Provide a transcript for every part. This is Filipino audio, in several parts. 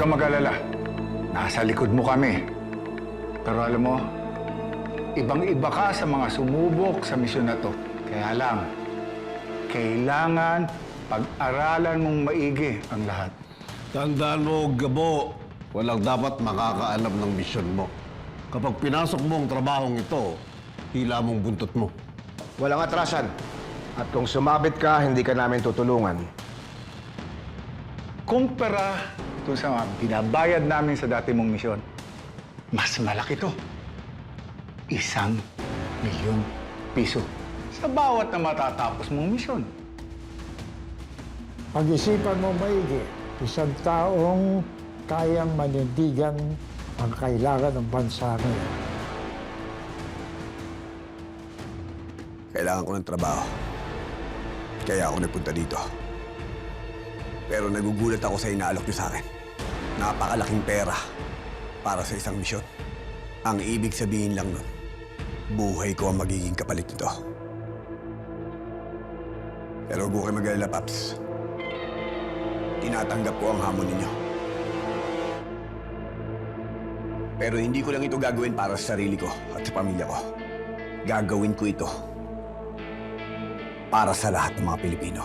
ka mag-alala. Nasa likod mo kami. Pero alam mo, ibang-iba ka sa mga sumubok sa misyon na to. Kaya lang, kailangan pag-aralan mong maigi ang lahat. Tandaan mo, Gabo, walang dapat makakaalam ng misyon mo. Kapag pinasok mo ang trabahong ito, hila mong buntot mo. Walang atrasan. At kung sumabit ka, hindi ka namin tutulungan. Kumpara doon sa mga binabayad namin sa dati mong misyon, mas malaki to. 1,000,000 piso sa bawat na matatapos mong misyon. Pag-isipan mo maigi, isang taong kayang manindigan ang kailangan ng bansa ngayon. Kailangan ko ng trabaho. Kaya ako nagpunta dito. Pero nagugulat ako sa inaalok niyo sa akin. Napakalaking pera para sa isang misyon. Ang ibig sabihin lang nun, buhay ko ang magiging kapalit nito. Pero huwag kayo mag-alala, Paps. Tinatanggap ko ang hamon ninyo. Pero hindi ko lang ito gagawin para sa sarili ko at sa pamilya ko. Gagawin ko ito para sa lahat ng mga Pilipino.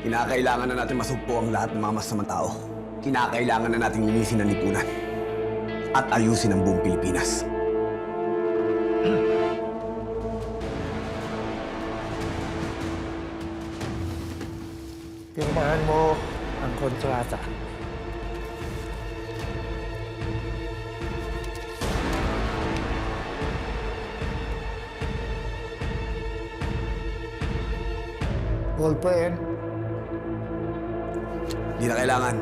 Kinakailangan na natin masugpo ang lahat ng mga masamang tao. Kinakailangan na natin linisin ang lipunan at ayusin ang buong Pilipinas. Pirmahan mo ang kontrata. Ballpen. Hindi na kailangan.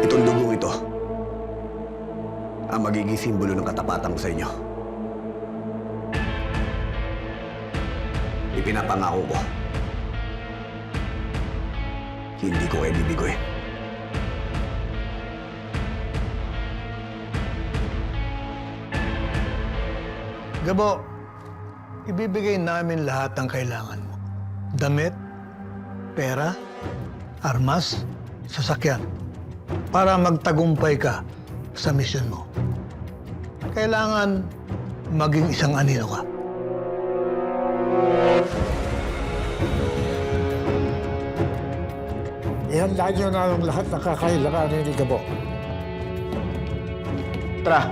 Itong dugong ito ang magiging simbolo ng katapatan ko sa inyo. Ipinapangako ko, hindi ko kayo bibigoyin. Gabo, ibibigay namin lahat ng kailangan mo. Damit, pera, armas, sasakyan. Para magtagumpay ka sa misyon mo. Kailangan maging isang anino ka. Ihanda nyo na ang lahat na kakailanganin ni Gabo. Tara,